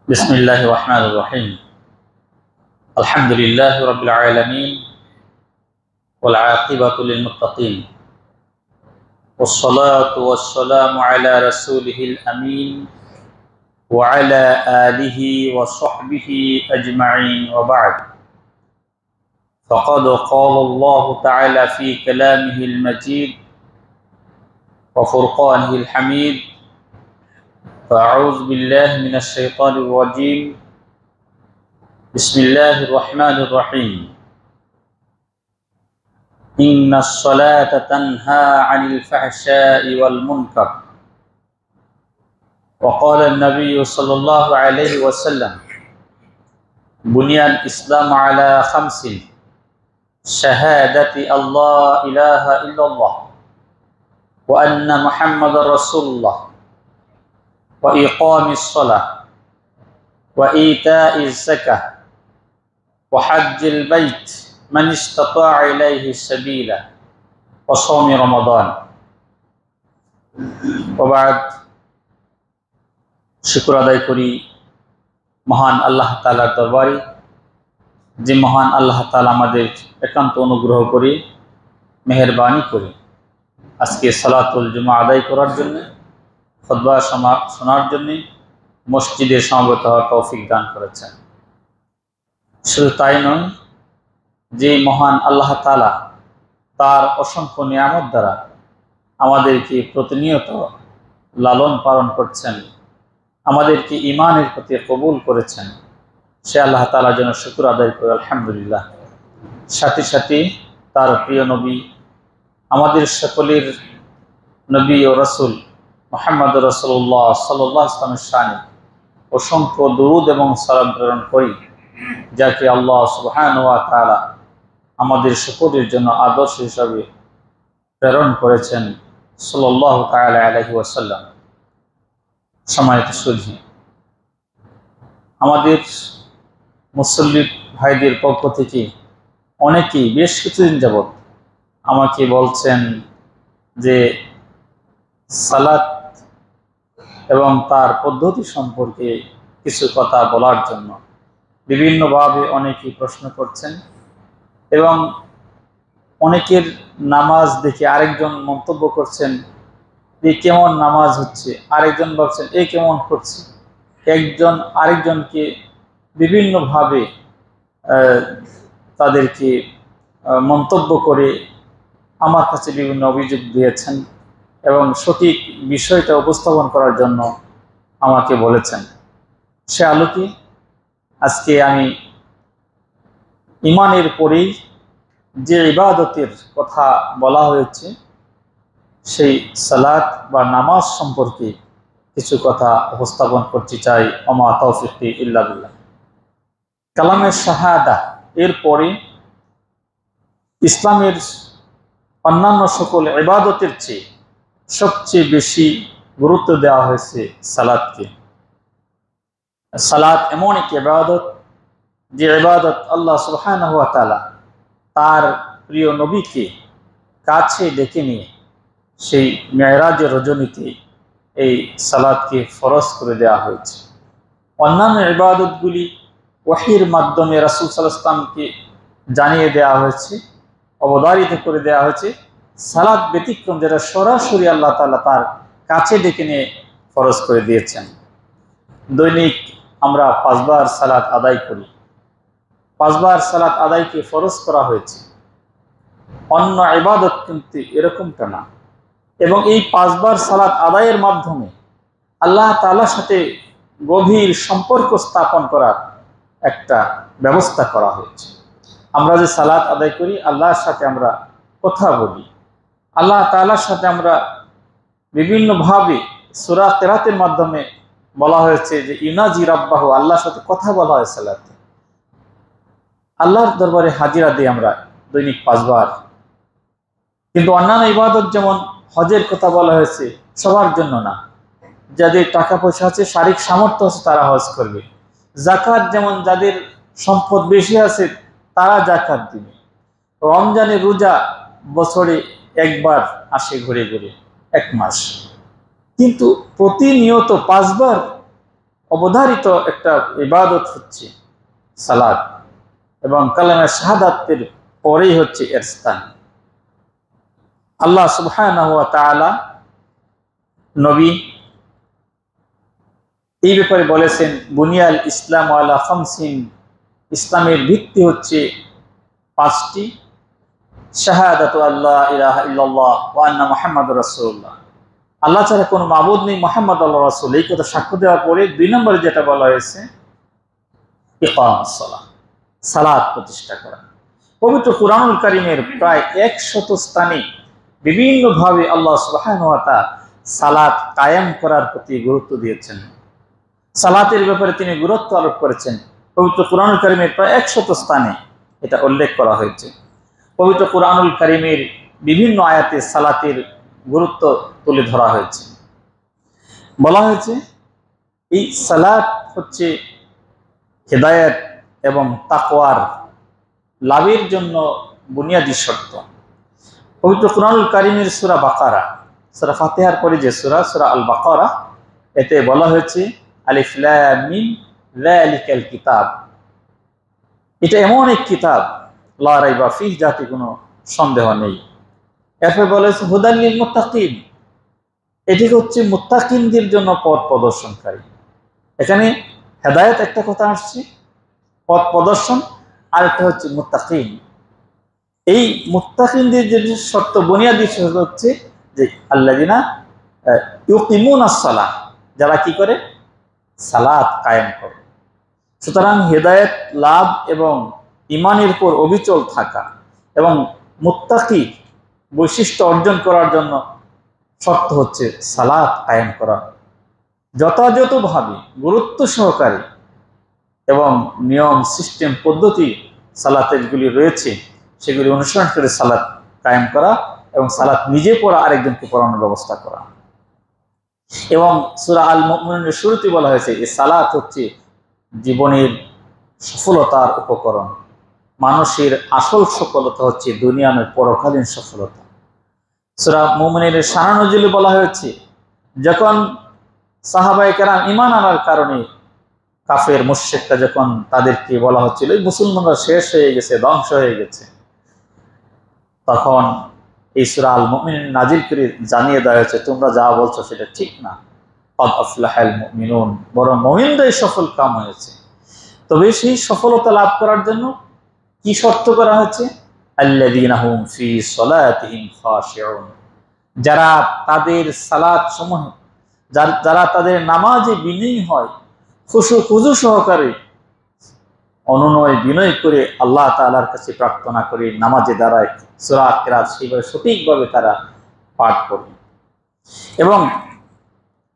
بسم الله الرحمن الرحيم الحمد لله رب العالمين والعاقبة للمتقين والصلاة والسلام على رسوله الأمين وعلى آله وصحبه أجمعين وبعد فقد قال الله تعالى في كلامه المجيد وفرقانه الحميد فأعوذ بالله من الشيطان الرجيم بسم الله الرحمن الرحيم إن الصلاة تنهى عن الفحشاء والمنكر وقال النبي صلى الله عليه وسلم بني الإسلام على خمس شهادة الله إله إلا الله وأن محمد رسول الله وإقام الصلاة وإيتاء الزكاة وحج البيت من استطاع إليه سبيلا وصوم رمضان وبعد শুকর আদায় করি মহান আল্লাহ তাআলার দরবারে যে মহান আল্লাহ তাআলা আমাদের একান্ত অনুগ্রহ করে মেহেরবানি করে আজকে সালাতুল জুমা আদায় করার জন্য খুতবা শোনার জন্য মসজিদে সমবেত হওয়ার তৌফিক দান করেছেন। শুধু তাই নয়, যে মহান আল্লাহ তাআলা তার অসংখ্য নিয়ামত দ্বারা আমাদেরকে প্রতিনিয়ত লালন পালন করছেন, আমাদেরকে ঈমানের প্রতি কবুল করেছেন, সে আল্লাহ তাআলার জন্য শুকর আদায় করে আলহামদুলিল্লাহ। সাথে সাথে তার প্রিয় নবী, আমাদের সকলের নবী ও রাসূল মুহাম্মদ রাসূলুল্লাহ সাল্লাল্লাহু আলাইহি ওয়াসাল্লামের শানে অসংখ্য দুরূদ এবং সালাম প্রেরণ করি, যাকে আল্লাহ সুবহানাহু ওয়া তাআলা আমাদের সকলের জন্য আদর্শ হিসাবে প্রেরণ করেছেন সাল্লাল্লাহু তাআলা আলাইহি ওয়াসাল্লাম। সম্মানিত সুধী, আমাদের মুসল্লি ভাইদের পক্ষ থেকে অনেকেই বেশ কিছুদিন যাবৎ আমাকে বলছেন যে সালাত এবং তার পদ্ধতি সম্পর্কে কিছু কথা বলার জন্য বিভিন্নভাবে অনেকেই প্রশ্ন করছেন এবং অনেকের নামাজ দেখে আরেকজন মন্তব্য করছেন এই কেমন নামাজ হচ্ছে, আরেকজন বলছেন এই কেমন করছে, একজন আরেকজনকে বিভিন্নভাবে তাদেরকে মন্তব্য করে আমার কাছে বিভিন্ন অভিযোগ দিয়েছেন এবং সঠিক বিষয়টা উপস্থাপন করার জন্য আমাকে বলেছেন। সে আলোকে আজকে আমি ঈমানের পরেই যে ইবাদতের কথা বলা হয়েছে সেই সালাত বা নামাজ সম্পর্কে কিছু কথা উপস্থাপন করতে চাই। ওমা তাওফিকি ইল্লা বিল্লাহ। কালামে শাহাদা এর পরে ইসলামের অন্যান্য সকল ইবাদতের চেয়ে সবচেয়ে বেশি গুরুত্ব দেওয়া হয়েছে সালাতকে। সালাত এমন একটি ইবাদত যে ইবাদত আল্লাহ সুবহানাহু ওয়া তাআলা তার প্রিয় নবীকে কাছে ডেকে নিয়ে সেই মেরাজের রজনীতে এই সালাতকে ফরজ করে দেওয়া হয়েছে। অন্যান্য ইবাদতগুলি ওহীর মাধ্যমে রাসূল সাল্লাল্লাহু আলাইহি ওয়াসাল্লামকে জানিয়ে দেওয়া হয়েছে, অবধারিত করে দেওয়া হয়েছে। সালাত ব্যতিক্রম, যেটা সরাসরি আল্লাহ তাআলা তার কাছে ডেকে নিয়ে ফরজ করে দিয়েছেন। দৈনিক আমরা 5 বার সালাত আদায় করি। 5 বার সালাত আদায়কে ফরজ করা হয়েছে, অন্য ইবাদত কিন্তু এরকমটা না। এবং এই 5 বার সালাত আদায়ের মাধ্যমে আল্লাহ তাআলার সাথে গভীর সম্পর্ক স্থাপন করার একটা ব্যবস্থা করা হয়েছে। আমরা যে সালাত আদায় করি, আল্লাহর সাথে আমরা কথা বলি, আল্লাহ তাআলার সাথে আমরা বিভিন্নভাবে সূরা কিরাতের মাধ্যমে বলা হয়েছে যে ইউনাজি রাব্বাহু, আল্লাহর সাথে কথা বলা হয় সালাতে। আল্লাহর দরবারে হাজিরা দিই আমরা দৈনিক 5 বার। কিন্তু অন্যান্য ইবাদত যেমন হজের কথা বলা হয়েছে, সবার জন্য না। যাদের টাকা পয়সা আছে, শারীরিক সামর্থ্য আছে, তারা হজ করবে। যাকাত যেমন যাদের সম্পদ বেশি আছে তারা যাকাত দিবে। রমজানের রোজা বছরে একবার আসে ঘুরে ঘুরে, 1 মাস। কিন্তু প্রতিনিয়ত 5 বার অবধারিত একটা ইবাদত হচ্ছে সালাত, এবং কালেমা শাহাদাতের পরেই হচ্ছে এর স্থান। আল্লাহ সুবহানাহু ওয়া তাআলা নবী এই ব্যাপারে বলেছেন, বুনিয়াল ইসলাম আলা খামসিন, ইসলামের ভিত্তি হচ্ছে পাঁচটি। শাহাদাতু আল্লাহ ইলাহা ইল্লাল্লাহ ওয়া আন্না মুহাম্মাদুর রাসূলুল্লাহ, আল্লাহ ছাড়া কোনো মাবুদ নেই, মুহাম্মদ আল্লাহর রাসূল, এই কথা সাক্ষ্য দেওয়ার পরে 2 নম্বরে যেটা বলা হয়েছে ইকামাস সালাহ, সালাত প্রতিষ্ঠা করা। পবিত্র কুরআনুল কারীমের প্রায় 100 স্থানে বিভিন্নভাবে আল্লাহ সুবহানাহু ওয়া তাআলা সালাত কায়েম করার প্রতি গুরুত্ব দিয়েছেন, সালাতের ব্যাপারে তিনি গুরুত্ব আরোপ করেছেন। পবিত্র কুরআনুল কারীমের প্রায় 100 স্থানে এটা উল্লেখ করা হয়েছে। পবিত্র কুরআনুল কারীমের বিভিন্ন আয়াতে সালাতের গুরুত্ব তুলে ধরা হয়েছে। বলা হয়েছে এই সালাত হচ্ছে হিদায়াত এবং তাকওয়ার লাভের জন্য বুনিয়াদী শর্ত। পবিত্র কুরআনুল কারীমের সূরা বাকারা, সূরা ফাতিহার পরে যে সূরা, সূরা আল বাকারা, এতে বলা হয়েছে আলিফ লাম মিম যালিকাল কিতাব, এটা এমন এক কিতাব লা রাইবা ফিহি, যাতে কোনো সন্দেহ নেই। এরপর বলা হয়েছে হুদাল লিল মুত্তাকিন, এটি হচ্ছে মুত্তাকিনদের জন্য পথ প্রদর্শনকারী। এখানে হেদায়েত একটা কথা আসছে, পথ প্রদর্শন, আর একটা হচ্ছে মুত্তাকিন। এই মুত্তাকিনদের যে শর্ত, বুনিয়াদী শর্ত হচ্ছে যে আল্লাযিনা ইউকিমুনাস সালাহ, যারা কি করে, সালাত কায়েম করে। সুতরাং হেদায়েত লাভ এবং ঈমানের উপর অবিচল থাকা এবং মুত্তাকি বৈশিষ্ট্য অর্জন করার জন্য শর্ত হচ্ছে সালাত কায়েম করা, যথাযথভাবে গুরুত্ব সহকারে, এবং নিয়ম সিস্টেম পদ্ধতি সালাতেরগুলি রয়েছে সেগুলি অনুসরণ করে সালাত কায়েম করা, এবং সালাত নিজে পড়া, আরেকজনকে পড়ানোর ব্যবস্থা করা। এবং সূরা আল মুমিনুনের শুরুতে বলা হয়েছে এই সালাত হচ্ছে জীবনের সফলতার উপকরণ। মানুষের আসল সফলতা হচ্ছে দুনিয়া নয়, পরকালীন সফলতা। সূরা মুমিনের শান নজুলে বলা হয়েছে, যখন সাহাবায়ে কেরাম ঈমান আনার কারণে কাফের মুশরিকরা যখন তাদেরকে বলা হচ্ছিল মুসলমানরা শেষ হয়ে গেছে, ধ্বংস হয়ে গেছে, তখন এই সূরা আল মুমিনুন নাজিল করে জানিয়ে দেওয়া হয়েছে, তোমরা যা বলছো সেটা ঠিক না, ক্বাদ আফলাহাল মুমিনুন, বরং মুমিনরাই সফল কাম হয়েছে। তবে সেই সফলতা লাভ করার জন্য কি শর্ত করা হয়েছে, আল্লাযীনা হুম ফি সলাতিহিম খাশিউন, যারা তাদের সালাত সমূহ, যারা তাদের নামাজে বিনয়ী হয়, খুশু সহকারে অনুনয় বিনয় করে আল্লাহ তাআলার কাছে প্রার্থনা করে নামাজে দাঁড়ায়, সূরা কিরাত সেইভাবে সঠিকভাবে তারা পাঠ করে। এবং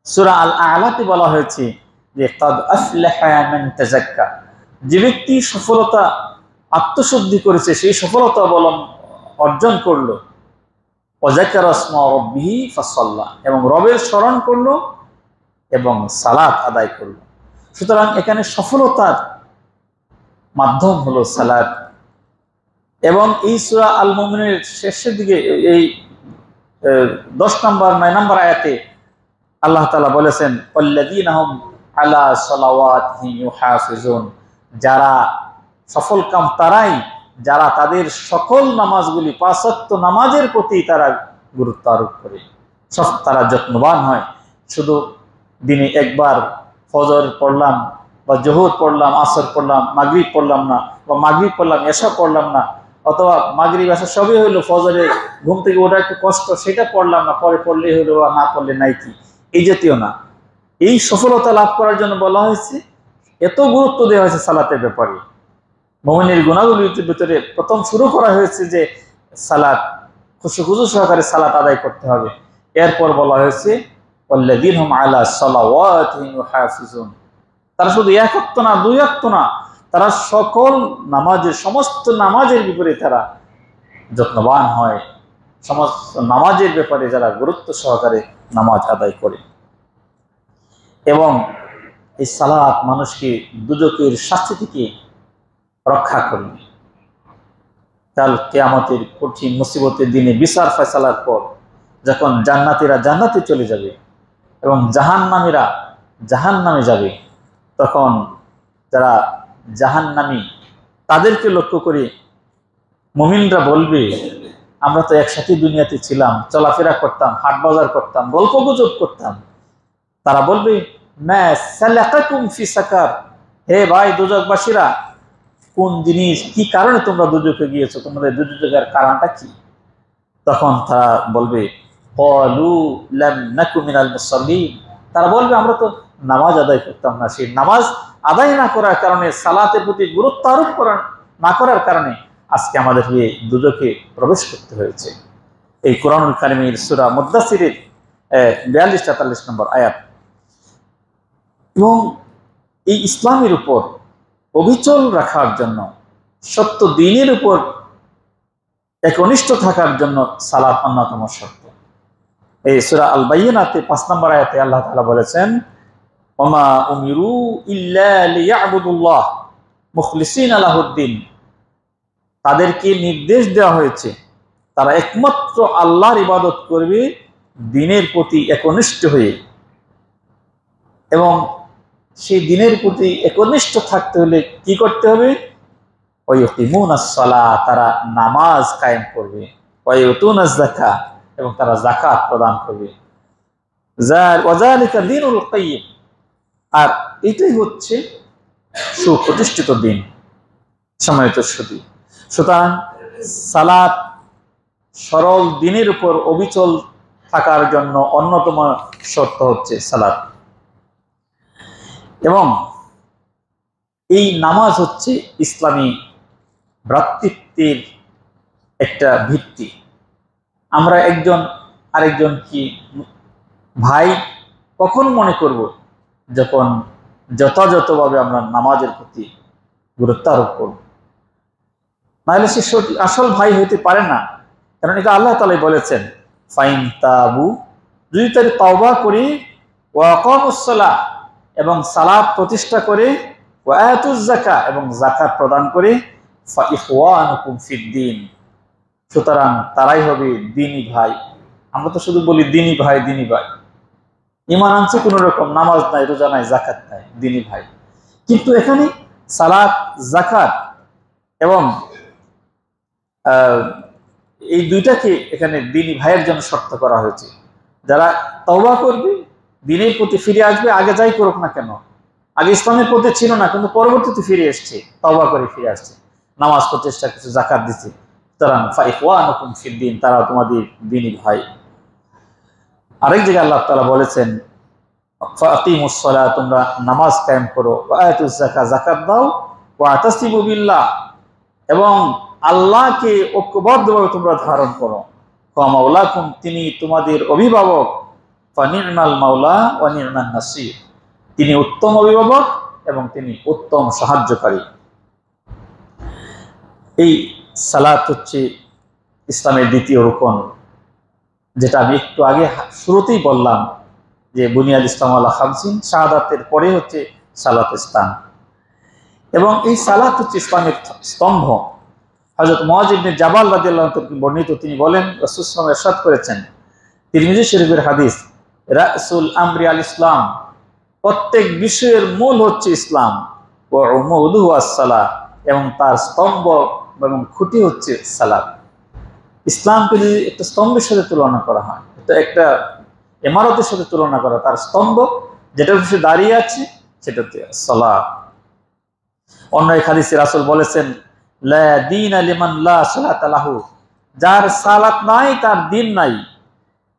সূরা আল আ'লাতে বলা হয়েছে যে ক্বাদ আফলাহা মান তাযাক্কা, যে ব্যক্তি সফলতা আত্মশুদ্ধি করেছে, সেই সফলতা অর্জন করলো, ওয়া যাকারা ইসমা রাব্বিহি ফাসাল্লা, এবং রবের স্মরণ করলো এবং সালাত আদায় করলো। সুতরাং এখানে সফলতার মাধ্যম হলো সালাত। এবং এই সূরা আল মুমিনের শেষের দিকে এই 10 নম্বর 9 নম্বর আয়াতে আল্লাহ তাআলা বলেছেন, আল্লাযীনা হুম আলা সালাওয়াতিহিম ইউহাফিজুন, যারা সফল কাম তারাই যারা তাদের সকল নামাজগুলি, 5 ওয়াক্ত নামাজের প্রতি তারা গুরুত্ব আরোপ করে, তারা যত্নবান হয়। শুধু দিনে একবার ফজর পড়লাম বা জোহর পড়লাম, আসর পড়লাম, মাগরিব পড়লাম না, বা মাগরিব পড়লাম এশা পড়লাম না, অথবা মাগরিব এশা সবই হইলো, ফজরে ঘুম থেকে ওঠা একটু কষ্ট, সেটা পড়লাম না, পরে পড়লেই হইলো, আর না পড়লে নাই কি, এই জাতীয় না। এই সফলতা লাভ করার জন্য বলা হয়েছে, এত গুরুত্ব দেওয়া হয়েছে সালাতের ব্যাপারে। মুমিনের গুণাবলীর ভিতরে প্রথম শুরু করা হয়েছে যে সালাত, খুশু সহকারে সালাত আদায় করতে হবে। এরপর বলা হয়েছে ওয়াল্লাযীনা হুম আলা সালাওয়াতিহিম ইউহাফিজুন, তারা শুধু 1 ওয়াক্ত না, 2 ওয়াক্ত না, তারা সকল নামাজের, সমস্ত নামাজের ব্যাপারে তারা যত্নবান হয়, সমস্ত নামাজের ব্যাপারে যারা গুরুত্ব সহকারে নামাজ আদায় করে। এবং এই সালাত মানুষকে দুজকের শাস্তি থেকে রক্ষা করবে। কাল কিয়ামতের কঠিন মুসিবতের দিনে বিচার ফয়সালার পর যখন জান্নাতীরা জান্নাতে চলে যাবে এবং জাহান্নামীরা জাহান্নামে যাবে, তখন যারা জাহান্নামী তাদেরকে লক্ষ্য করে মুমিনরা বলবে, আমরা তো একসাথে দুনিয়াতে ছিলাম, চলাফেরা করতাম, হাট বাজার করতাম, গল্প গুজব করতাম। তারা বলবে, মা সালাকাকুম ফি সাকার, হে ভাই দোজখবাসীরা, কোন জিনিস কি কারণে তোমরা দুজকে গিয়েছো, তোমাদের দুজকের কারণটা কি? তখন তারা বলবে, ক্বালু লাম নাকু মিনাল মুসাল্লিন, তারা বলবে আমরা তো নামাজ আদায় করতাম না। সেই নামাজ আদায় না করার কারণে, সালাতের প্রতি গুরুত্ব আরোপ না করার কারণে আজকে আমাদেরকে দুজকে প্রবেশ করতে হয়েছে। এই কোরআনুল কারীমের সূরা মুদ্দাসসিরের 42-43 নম্বর আয়াত। এবং এই ইসলামের উপর অবিচল রাখার জন্য, সত্য দ্বীনের উপর একনিষ্ঠ থাকার জন্য সালাত অন্যতম শর্ত। এই সূরা আল বাইয়িনাতে 5 নম্বর আয়াতে আল্লাহ তাআলা বলেছেন, ওমা উমিরু ইল্লা লিয়াবুদুল্লাহ মুখলিসিনা লাহুদ্দিন, তাদেরকে নির্দেশ দেওয়া হয়েছে তারা একমাত্র আল্লাহর ইবাদত করবে দ্বীনের প্রতি একনিষ্ঠ হয়ে। এবং সেই দ্বীনের প্রতি একনিষ্ঠ থাকতে হলে কি করতে হবে? ওয়ায়ুকিমুনাস সালাহ, তারা নামাজ কায়েম করবে, ওয়ায়ুতুনাজ যাকাত, এবং তারা যাকাত প্রদান করবে। ওয়াযালিকা দীনুল কাইয়্যিম, আর এটাই হচ্ছে সুপ্রতিষ্ঠিত দ্বীন। সম্মানিত সুধী, সুতরাং সালাত সরল দ্বীনের উপর অবিচল থাকার জন্য অন্যতম শর্ত হচ্ছে সালাত। এবং এই নামাজ হচ্ছে ইসলামী ভ্রাতৃত্বের একটা ভিত্তি। আমরা একজন আরেকজন কি ভাই কখন মনে করব? যখন যথাযথভাবে আমরা নামাজের প্রতি গুরুত্ব আরোপ করব। নাহলে সে আসল ভাই হইতে পারে না। কারণ এটা আল্লাহ তাআলাই বলেছেন, ফাইন তাবু, যদি তারা তওবা করে, ওয়া আকামুস সালাহ, এবং সালাত প্রতিষ্ঠা করে, ওয়া আতুজ যাকাত, এবং যাকাত প্রদান করে, ফা ইখওয়ানুকুম ফিদ্দীন, সুতরাং তারাই হবে দ্বীনী ভাই। আমরা তো শুধু বলি দ্বীনী ভাই, দ্বীনী ভাই, ঈমান আনছে কোন রকম, নামাজ নাই, রোজা নাই, যাকাত নাই, দ্বীনী ভাই। কিন্তু এখানে সালাত, যাকাত এবং এই দুইটাকে এখানে দ্বীনী ভাইয়ের জন্য শর্ত করা হয়েছে। যারা তওবা করবে, দ্বীনের প্রতি ফিরে আসবে, আগে যাই করুক না কেন, আগে ইসলামের প্রতি ছিল না কিন্তু পরবর্তীতে ফিরে এসছে, তওবা করে ফিরে আসছে, নামাজ প্রতিষ্ঠা কিছু, যাকাত দিচ্ছে, সুতরাং ফা ইখওয়ানুকুম ফিদ্দীন, তারা তোমাদের দ্বীনী ভাই। আরেক জায়গায় আল্লাহ তাআলা বলেছেন, ফাকিমুস সালাহ, তোমরা নামাজ কায়েম করো, ওয়া আতুজ যাকাত, যাকাত দাও, ওয়া তাসিবু বিল্লাহ, এবং আল্লাহকে ঐক্যবদ্ধভাবে তোমরা ধারণ করো, মাওলাকুম, তিনি তোমাদের অভিভাবক, ফানি'মাল মাওলা ওয়া নি'মান নাসির, তিনি উত্তম অভিভাবক এবং তিনি উত্তম সাহায্যকারী। এই সালাত হচ্ছে ইসলামের দ্বিতীয় রুকন, যেটা আমি একটু আগে শুরুতেই বললাম যে বুনিয়াদ ইসলাম আলা খামসিন, শাহাদাতের পরে হচ্ছে সালাত স্থান। এবং এই সালাত হচ্ছে ইসলামের স্তম্ভ। হযরত মুআয ইবনে জাবাল রাদিয়াল্লাহু আনহু বর্ণিত, তিনি বলেন, রাসূল সাল্লাল্লাহু আলাইহি ওয়াসাল্লাম ইরশাদ করেছেন, তিরমিজি শরীফের হাদিস, রাসুল আমরি আল ইসলাম, প্রত্যেক বিষয়ের মূল হচ্ছে ইসলাম, ওয়া উমুদুহু আস-সালাহ, এবং তার স্তম্ভ এবং খুঁটি হচ্ছে সালাত। ইসলামকে যদি একটা স্তম্ভের সাথে তুলনা করা হয়, এটা একটা ইমারতের সাথে তুলনা করা, তার স্তম্ভ যেটা সে দাঁড়িয়ে আছে সেটা হচ্ছে সালাত। অন্য এক হাদিসে রাসূল বলেছেন, লা দীনা লিমান লা সালাতা লাহু, যার সালাত নাই তার দ্বীন নাই।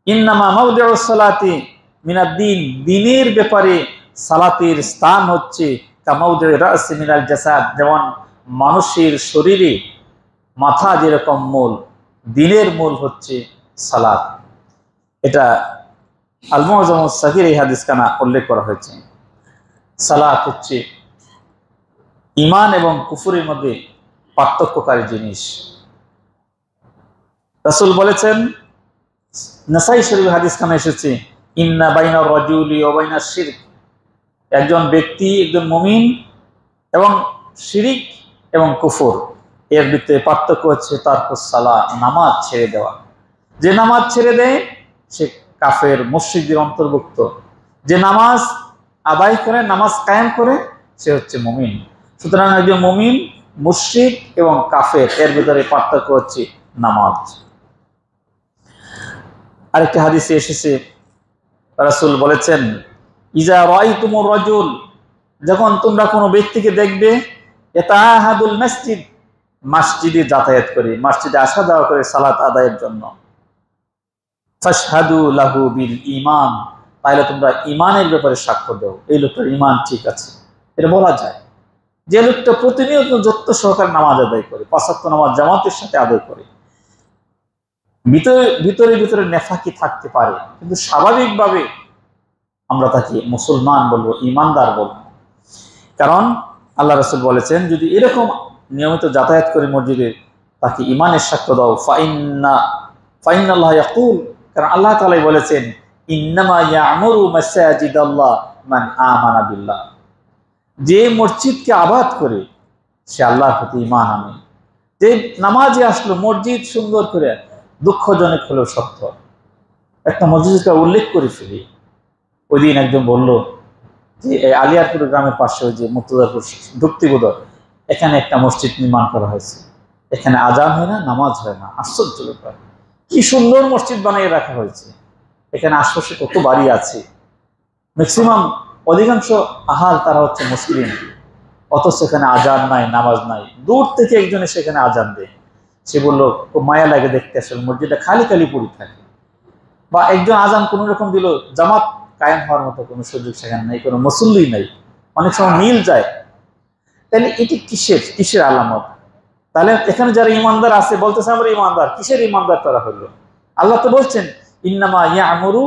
ইন্নামা মাওদিউস সালাতি মিনাদ দ্বীন, দ্বীনের ব্যাপারে সালাতের স্থান হচ্ছে কামাউদিউ রাসি মিনাল জাসাদ, যেমন মানুষের শরীরে মাথা যেরকম মূল, দ্বীনের মূল হচ্ছে সালাত। এটা আল মুআজ্জামুস সাগীর এই হাদিস খানা উল্লেখ করা হয়েছে। সালাত হচ্ছে ঈমান এবং কুফরের মধ্যে পার্থক্যকারী জিনিস। রাসূল বলেছেন, নাসাই শরীফ হাদিস খানে এসেছে, ইন্না বাইনার রাজুলি ওয়া বাইনাশ শিরক, একজন ব্যক্তি, একজন মুমিন এবং শিরিক এবং কুফর, এর ভিতরে পার্থক্য হচ্ছে তারকুস সালাহ, নামাজ ছেড়ে দেওয়া। যে নামাজ ছেড়ে দেয় সে কাফের, মুশরিকদের অন্তর্ভুক্ত। যে নামাজ আদায় করে, নামাজ কায়েম করে, সে হচ্ছে মুমিন। সুতরাং একজন মুমিন, মুশরিক এবং কাফের এর ভিতরে পার্থক্য হচ্ছে নামাজ। আরেকটি হাদিসে এসেছে, রাসূল বলেছেন, ইজা রাআইতুমুর রাজুল, যখন তোমরা কোনো ব্যক্তিকে দেখবে, ইয়াতাআহাদুল মসজিদ, মসজিদে যাতায়াত করে, মসজিদে আসা যাওয়া করে সালাত আদায়ের জন্য, ফাশহাদু লাহু বিল ঈমান, তাহলে তোমরা ঈমানের ব্যাপারে সাক্ষ্য দাও, এই লোকটার ঈমান ঠিক আছে। এটা বলা যায় যে লোকটা প্রতিনিয়ত যত্ন সহকারে নামাজ আদায় করে, পাঁচ ওয়াক্ত নামাজ জামাতের সাথে আদায় করে, ভিতরে ভিতরে নেফাকি থাকতে পারে, কিন্তু স্বাভাবিকভাবে আমরা তাকে মুসলমান বলবো, ঈমানদার বলবো। কারণ আল্লাহ রাসূল বলেছেন, যদি এরকম নিয়মিত যাতায়াত করে মসজিদে, তাকে ঈমানের সাক্ষ্য দাও। ফাইন্নাল্লাহ ইয়াকুল, কারণ আল্লাহ তাআলাই বলেছেন, ইন্নামা ইয়া'মুরু মাসাজিদাল্লাহ মান আমানা বিল্লাহ, যে মসজিদকে আবাদ করে সে আল্লাহর প্রতি ঈমান আনে। যে নামাজে আসলো, মসজিদ সুন্দর করে, দুঃখজনক হলেও সত্য, একটা মসজিদকে উল্লেখ করে ফেলি। ওই দিন একজন বলল যে আলিয়ারপুর গ্রামের পাশে ওই যে মুর্তজাপুর ঢুক্তিবোধর, এখানে একটা মসজিদ নির্মাণ করা হয়েছে, এখানে আজান হয় না, নামাজ হয় না। আশ্চর্য ব্যাপার, কি সুন্দর মসজিদ বানিয়ে রাখা হয়েছে। এখানে আশপাশে কত বাড়ি আছে, ম্যাক্সিমাম অধিকাংশ আহাল তারা হচ্ছে মুসলিম, অথচ সেখানে আজান নাই, নামাজ নাই। দূর থেকে একজনে সেখানে আজান দেয়, সে বললো খুব মায়া লাগে দেখতে, আসলে মসজিদটা খালি খালি পড়ে থাকে। বা একজন আজান কোন রকম দিল, জামাত কায়েম হওয়ার মতো কোনো সুযোগ সেখানে নেই, কোনো মুসল্লি নেই, অনেক সময় মিল যায়। তাহলে এটি কিসের আলামত? তাহলে এখানে যারা ইমানদার আছে বলতেছে আমরা ইমানদার, কিসের ইমানদার তারা হইল? আল্লাহ তো বলছেন, ইন্নামা ইয়া'মুরু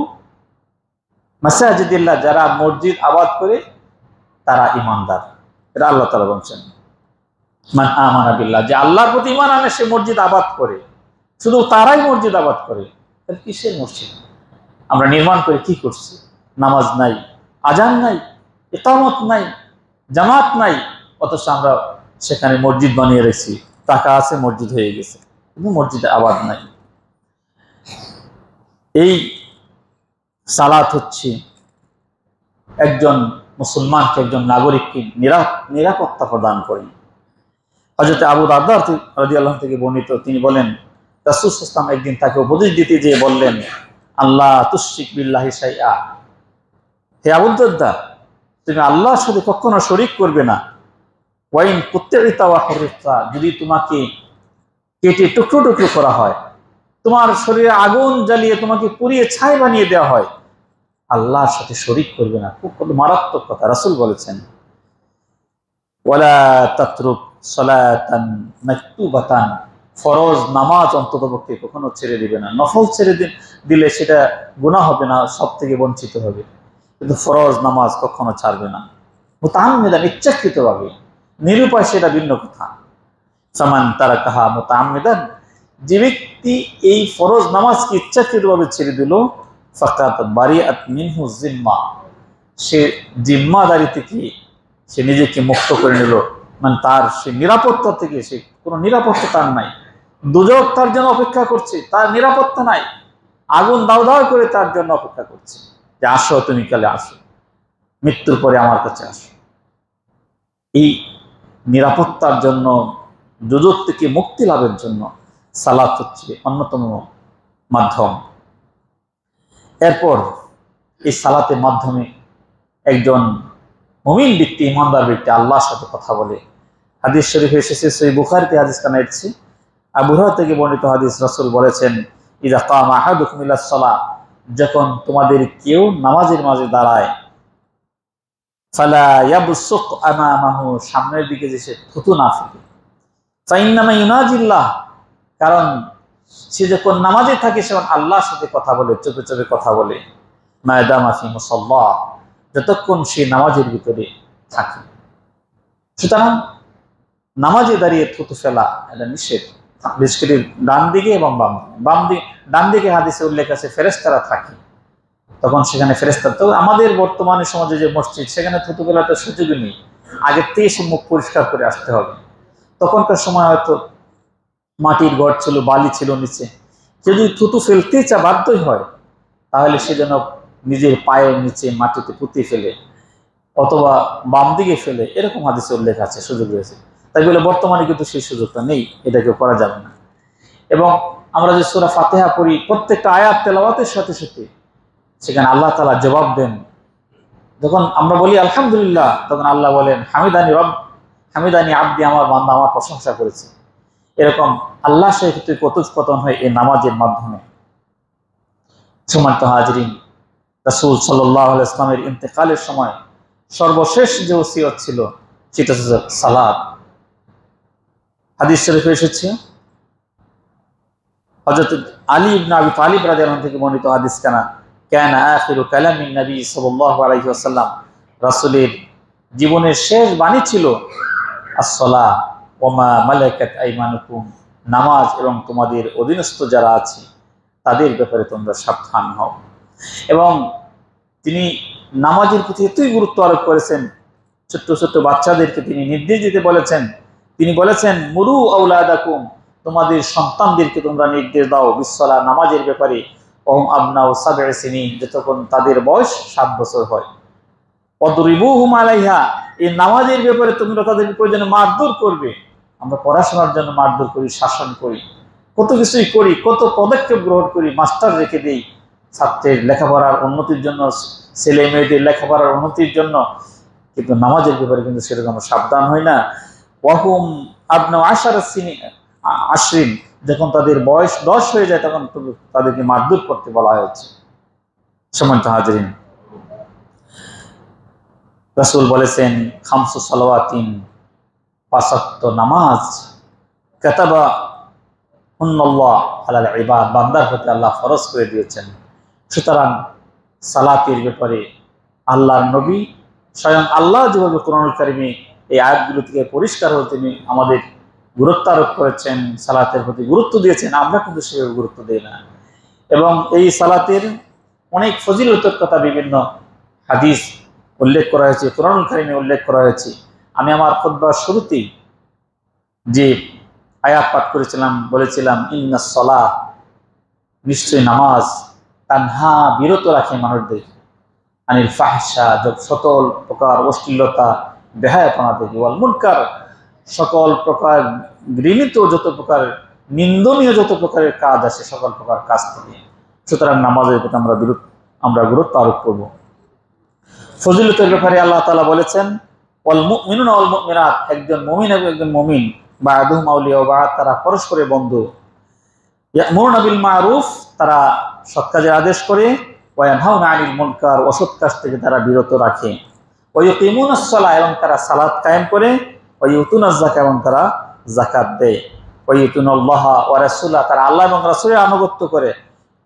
মাসাজিদিল্লাহ, যারা মসজিদ আবাদ করে তারা ইমানদার, এটা আল্লাহ তাআলা বলছেন। মান আমানা বিল্লাহ, যে আল্লাহর প্রতি ঈমান আনে সে মসজিদ আবাদ করে, শুধু তারাই মসজিদ আবাদ করে। তাহলে কিসের মসজিদ আমরা নির্মাণ করে কি করছি? নামাজ নাই, আজান নাই, ইকামত নাই, জামাত নাই, অথচ আমরা সেখানে মসজিদ বানিয়ে রেখেছি, টাকা আছে, মসজিদ হয়ে গেছে, কিন্তু মসজিদে আবাদ নাই। এই সালাত হচ্ছে একজন মুসলমানকে, একজন নাগরিককে নিরাপত্তা প্রদান করে। হযরত আবু দারদা রাদিয়াল্লাহু থেকে বর্ণিত, তিনি বলেন, রাসূল সাল্লাল্লাহু আলাইহি ওয়াসাল্লাম একদিন তাকে উপদেশ দিতে যেয়ে বললেন, আল্লাহ তুশরিক বিল্লাহি শাইআ, হে আবু দারদা, তুমি আল্লাহর সাথে কখনো শরীক করবে না। ওয়াইন কুত্তিতা ওয়া হুরিতা, যদি তোমাকে কেটে টুকরো টুকরো করা হয়, তোমার শরীরে আগুন জ্বালিয়ে তোমাকে পুড়িয়ে ছাই বানিয়ে দেওয়া হয়, আল্লাহর সাথে শরীক করবে না। খুব মারাত্মক কথা রাসূল বলেছেন। ওয়ালা তাতরুক সালাতান মাকতুবাতান, ফরজ নামাজ অন্ততপক্ষে কখনো ছেড়ে দিবে না। নফল ছেড়ে দিলে সেটা গুনাহ হবে না, সব থেকে বঞ্চিত হবে, কিন্তু ফরজ নামাজ কখনো ছাড়বে না। মুতাআম্মিদান, ইচ্ছাকৃতভাবে, নিরুপায় সেটা ভিন্ন কথা। সামান তারাকাহা মুতাআম্মিদান, যে ব্যক্তি এই ফরজ নামাজকে ইচ্ছাকৃতভাবে ছেড়ে দিল, ফাকাত বারিআত মিনহু জিম্মা, সে জিম্মাদারি থেকে সে নিজেকে মুক্ত করে নিল, মানে তার সে নিরাপত্তা থেকে, সে কোনো নিরাপত্তা তার নাই। দুজক তার জন্য অপেক্ষা করছে, তার নিরাপত্তা নাই। আগুন দাউ দাউ করে তার জন্য অপেক্ষা করছে যে আসো, তুমি কালে আসো, মৃত্যুর পরে আমার কাছে আসো। এই নিরাপত্তার জন্য, দুজক থেকে মুক্তি লাভের জন্য সালাত হচ্ছে অন্যতম মাধ্যম। এরপর এই সালাতের মাধ্যমে একজন মুমিন ব্যক্তি, ইমানদার ব্যক্তি আল্লাহর সাথে কথা বলে। হাদিস শরীফে এসেছে, সহিহ বুখারীতে হাদিসটা এসেছে, আবু হুরায়রা থেকে বর্ণিত হাদিস, রাসূল বলেছেন, ইযা কামা আহাদুকুম ইলাস সালাহ, যখন তোমাদের কেউ নামাজের মাঝে দাঁড়ায়, ফালা ইয়াবসুক আমামাহু, সামনের দিকে যে সে থুতু না ফেলে, ফাইন্নামা ইউনাজিল্লাহ, কারণ সে যখন নামাজে থাকে সে আল্লাহর সাথে কথা বলে, চোখে চোখে কথা বলে, মাদামা ফি মুসাল্লাহ, যতক্ষণ সে নামাজের ভিতরে থাকে। সুতরাং নামাজে দাঁড়িয়ে থুতু ফেলা এটা নিষেধ, বিশেষ করে ডান দিকে এবং বাম দিকে। ডান দিকে হাদিসে উল্লেখ আছে ফেরেশতারা থাকে, তখন সেখানে ফেরেশতা, তো আমাদের বর্তমানে সমাজে যে মসজিদ, সেখানে থুতু ফেলার তো সুযোগই নেই, আগের থেকে সে মুখ পরিষ্কার করে আসতে হবে। তখনকার সময় হয়তো মাটির ঘর ছিল, বালি ছিল নিচে, যদি থুতু ফেলতে বাধ্যই হয়, তাহলে সে যেন নিজের পায়ের নিচে মাটিতে পুঁতে ফেলে, অথবা বাম দিকে ফেলে, এরকম হাদিসে উল্লেখ আছে, সুযোগ রয়েছে। তাই বলে বর্তমানে কিন্তু সেই সুযোগটা নেই, এটা কেউ করা যাবে না। এবং আমরা যে সূরা ফাতিহা পড়ি, প্রত্যেকটা আয়াত তেলাওয়াতের সাথে সাথে সেখানে আল্লাহ তাআলা জবাব দেন। যখন আমরা বলি আলহামদুলিল্লাহ, তখন আল্লাহ বলেন হামিদানি রব, হামিদানি আব্দি, আমার বান্দা আমার প্রশংসা করেছে। এরকম আল্লাহ সাথে কথোপকথন হয় এই নামাজের মাধ্যমে। সম্মানিত হাজরিন, রাসূল সাল্লাল্লাহু আলাইহি ওয়াসাল্লামের ইন্তেকালের সময় সর্বশেষ যে ওসিয়ত ছিল সেটা হচ্ছে সালাত। হাদিস শরীফে এসেছে, হযরত আলী ইবনে আবি তালিব রাদিয়াল্লাহু আনহু থেকে বর্ণিত হাদিস, কানা আখিরু কালামিন নবী সাল্লাল্লাহু আলাইহি ওয়াসাল্লাম, রাসূলের জীবনের শেষ বাণী ছিল আসসালাহ ওয়া মা মালাকাত আইমানুকুম, নামাজ এবং তোমাদের অধীনস্থ যারা আছে তাদের ব্যাপারে তোমরা সাবধান হও। এবং তিনি নামাজের প্রতি এতই গুরুত্ব আরোপ করেছেন, ছোট্ট ছোট্ট বাচ্চাদেরকে তিনি নির্দেশ দিতে বলেছেন। তিনি বলেছেন মুরু আওলাদাকুম, তোমাদের সন্তানদেরকে তোমরা নির্দেশ দাও বিসসালাহ, নামাজের ব্যাপারে, ওহুম আবনাউ সাব'i সিনিন, যতক্ষণ তাদের বয়স 7 বছর হয়। ওয়াদরিবুহুম আলাইহা, এই নামাজের ব্যাপারে তোমরা তাদেরকে প্রয়োজনে মারধর করবে। আমরা পড়াশোনার জন্য মারধর করি, শাসন করি, কত কিছুই করি, কত পদক্ষেপ গ্রহণ করি, মাস্টার রেখে দিই ছাত্রের লেখাপড়ার উন্নতির জন্য, ছেলে মেয়েদের লেখাপড়ার উন্নতির জন্য, কিন্তু নামাজের ব্যাপারে কিন্তু সেরকম আমরা সাবধান হই না। ওয়াহুম আবনাউ আশরিন, যখন তাদের বয়স 10 হয়ে যায় তখন তাদেরকে মারধর করতে বলা হয়েছে। সম্মানিত হাজরিন, রাসূল বলেছেন খামসু সালাওয়াতিন, 5 ওয়াক্ত নামাজ, কাতাবা হুন্নাল্লাহ আলাল ইবাদ, বান্দার প্রতি আল্লাহ ফরজ করে দিয়েছেন। সুতরাং সালাতের ব্যাপারে আল্লাহর নবী স্বয়ং আল্লাহ যেভাবে কোরআনুল কারিমে এই আয়াতগুলো থেকে পরিষ্কার হয়ে তিনি আমাদের গুরুত্ব আরোপ করেছেন, সালাতের প্রতি গুরুত্ব দিয়েছেন, আমরা কিন্তু সেভাবে গুরুত্ব দিই না। এবং এই সালাতের অনেক ফজিলতের কথা বিভিন্ন হাদিস উল্লেখ করা হয়েছে, কোরআনুল কারিমে উল্লেখ করা হয়েছে। আমি আমার খুতবার শুরুতেই যে আয়াত পাঠ করেছিলাম, বলেছিলাম ইন্নাস সালাহ, নিশ্চয়ই নামাজ, তানহা, বিরত রাখে মানুষদের, আনিল ফাহশা, সকল প্রকার অশ্লীলতা, বেহায়াপনা থেকে, ওয়াল মুনকার, সকল প্রকার ঘৃণিত যত প্রকার নিন্দনীয় যত প্রকারের কাজ আছে সকল প্রকার কাজ থেকে। সুতরাং নামাজের প্রতি আমরা গুরুত্ব আরোপ করব। ফজিলতের ব্যাপারে আল্লাহ তাআলা বলেছেন ওয়াল মুমিনুনা ওয়াল মুমিনাত, একজন মুমিন এবং একজন মুমিন বা'দুহুম আউলিয়া বা'দ, তারা পরস্পরের বন্ধু। ইয়া'মুরুনা বিল মা'রুফ, তারা সৎ কাজের আদেশ করে, ওয়া ইয়ানহাউনা আনিল মুনকার, অসৎ কাজ থেকে তারা বিরত রাখে। ওয়া ইউকিমুনাস সালাহ, এবং তারা সালাত কায়েম করে, ওয়া ইউতুনাজ যাকাত, এবং তারা যাকাত দেয়। ওয়া ইউতুনাল্লাহা ওয়া রাসূলাহু, তারা আল্লাহ এবং রাসূলের আনুগত্য করে।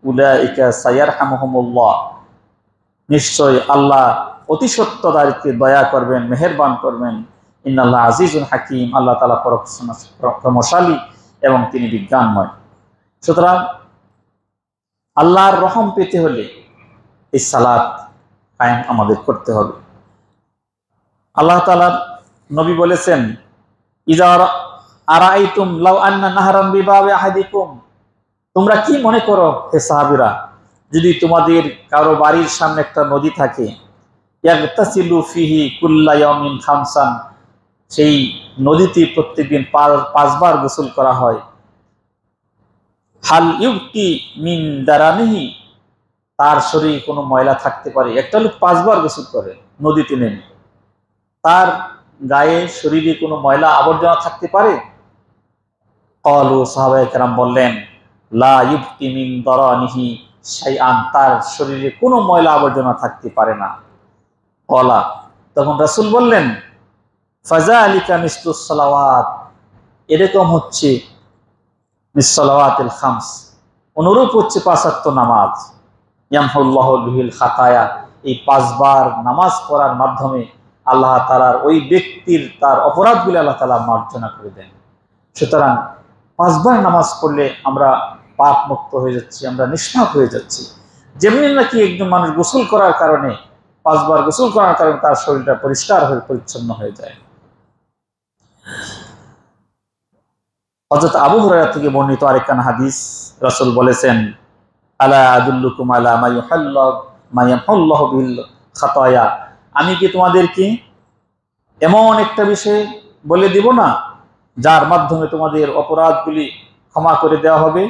উলাইকা সায়ারহামুহুমুল্লাহ, নিশ্চয় আল্লাহ অতি সত্যতাদেরকে দয়া করবেন, মেহেরবান করবেন। ইন্নাল্লাহ আজিজুন হাকিম, আল্লাহ তাআলা পরাক্রমশালী এবং তিনি বিজ্ঞানময়। সুতরাং আল্লাহর রহম পেতে হলে এই সালাত কায়েম আমাদের করতে হবে। আল্লাহ তাআলা নবী বলেছেন ইযা আরাআইতুম লাউ আন্না নাহরান বিবাবি আহাদিকুম, তোমরা কি মনে করো হে সাহাবীরা, যদি তোমাদের কারো বাড়ির সামনে একটা নদী থাকে, ইয়াগতাসিলু ফিহি কুল্লা ইয়াউমিন খামসান, সেই নদীতে প্রত্যেকদিন 5 বার গোসল করা হয়। হাল ইউকি মিন দারানিহি, তার শরীরে কোনো ময়লা থাকতে পারে? একটা লোক 5 বার গোসল করে নদীতে নেমে, তার গায়ে শরীরে কোনো ময়লা আবর্জনা থাকতে পারে? ক্বালু, সাহাবায়ে কেরাম বললেন লা ইউকি মিন দারানিহি শাইআন, তার শরীরে কোনো ময়লা আবর্জনা থাকতে পারে না। ক্বালা, তখন রাসূল বললেন ফাযালিকা মিসলুস সালাওয়াত, এরকম হচ্ছে মিসসালাওয়াতিল খামস, অনুরূপ হচ্ছে 5 ওয়াক্ত নামাজ। ইয়ামহুল্লাহু বিহিল খাতায়া, এই 5 বার নামাজ পড়ার মাধ্যমে আল্লাহ তাআলার ওই ব্যক্তির তার অপরাধগুলো আল্লাহ তাআলা মার্জনা করে দেন। সুতরাং 5 বার নামাজ পড়লে আমরা পাপ মুক্ত হয়ে যাচ্ছি, আমরা নিষ্পাপ হয়ে যাচ্ছি। যেমনি নাকি একজন মানুষ গোসল করার কারণে, 5 বার গোসল করার কারণে তার শরীরটা পরিষ্কার হয়ে পরিচ্ছন্ন হয়ে যায়। হযরত আবু হুরায়রা থেকে বর্ণিত আরেকখানা হাদিস, রাসূল বলেছেন আলা আদুল্লুকুম আলা মা ইয়ামহুল্লাহু বিল খাতায়া, আমি কি তোমাদেরকে এমন একটা বিষয় বলে দিব না যার মাধ্যমে তোমাদের অপরাধগুলি ক্ষমা করে দেওয়া হবে,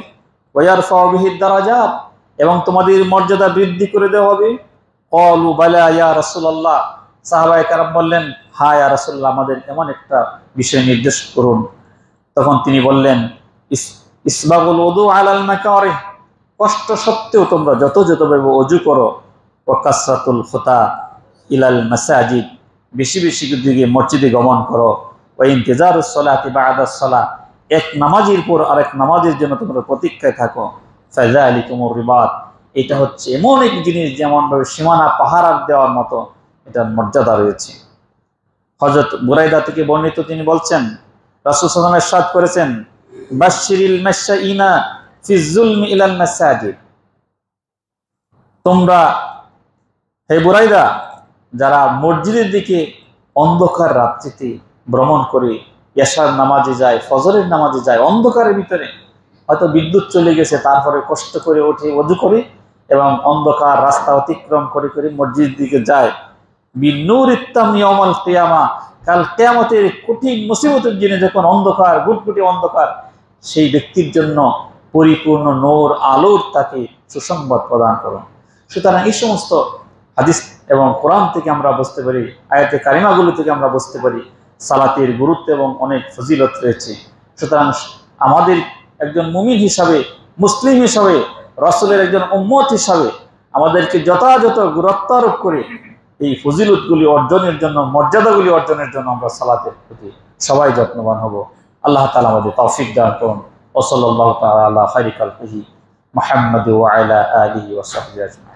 ওয়ারফাউ বিহি দারাজাত, এবং তোমাদের মর্যাদা বৃদ্ধি করে দেওয়া হবে। ক্বালু বালা ইয়া রাসূলুল্লাহ, সাহাবায়ে কেরাম বললেন, হ্যাঁ ইয়া রাসূলুল্লাহ, আমাদের এমন একটা বিষয় নির্দেশ করুন। তখন তিনি বললেন, ইসবাগুল উযু আলাল মাকারিহ, কষ্ট সত্ত্বেও তোমরা যথাযথভাবে ওযু করো, ওয়া কাসরাতুল খুতা ইলাল মাসাজিদ, বেশি বেশি দিকে মসজিদে গমন করো, ওয়া ইন্তিজারুস সালাতি বা'দাস সালাহ, এক নামাজের পর আরেক নামাজের জন্য তোমরা প্রতীক্ষায় থাকো। ফাযালিকুমুর রিবাত, এটা হচ্ছে এমন এক জিনিস যেমনভাবে সীমানা পাহারা দেওয়ার মতো এটার মর্যাদা রয়েছে। হযরত বুরাইদা থেকে বর্ণিত, তিনি বলছেন, রাসূল সাল্লাল্লাহু আলাইহি ওয়াসাল্লাম ইরশাদ করেছেন, বাশশিরিল মাশাইনা ফিজ যুলমি ইলাল মাসাজিদ, তোমরা হে বুরাইদা, যারা মসজিদের দিকে অন্ধকার রাত্রিতে ভ্রমণ করে এশার নামাজে যায়, ফজরের নামাজে যায়, অন্ধকারের ভিতরে হয়তো বিদ্যুৎ চলে গেছে, তারপরে কষ্ট করে উঠে ওযু করে এবং অন্ধকার রাস্তা অতিক্রম করে করে মসজিদের দিকে যায়, বিন্নুরিত তাম ইয়াউমাল কিয়ামা, কাল কিয়ামতের কঠিন মুসিবতের দিনে যখন অন্ধকার, গুটগুটি অন্ধকার, সেই ব্যক্তির জন্য পরিপূর্ণ নূর আলোর তাকে সুসংবাদ প্রদান করুন। সুতরাং এই সমস্ত হাদিস এবং কোরআন থেকে আমরা বুঝতে পারি, আয়াতে কারিমাগুলো থেকে আমরা বুঝতে পারি সালাতের গুরুত্ব এবং অনেক ফজিলত রয়েছে। সুতরাং আমাদের একজন মুমিন হিসাবে, মুসলিম হিসাবে, রাসূলের একজন উম্মত হিসাবে আমাদেরকে যথাযথ গুরুত্ব আরোপ করে এই ফজিলতগুলি অর্জনের জন্য, মর্যাদাগুলি অর্জনের জন্য আমরা সালাতের প্রতি সবাই যত্নবান হব। আল্লাহ তাআলা আমাদের তৌফিক দান করুন। ওয়া সাল্লাল্লাহু তাআলা আলা খায়রি খালকিহি মুহাম্মাদ ওয়া আলা আলিহি ওয়া সাহবিহি আজমাইন।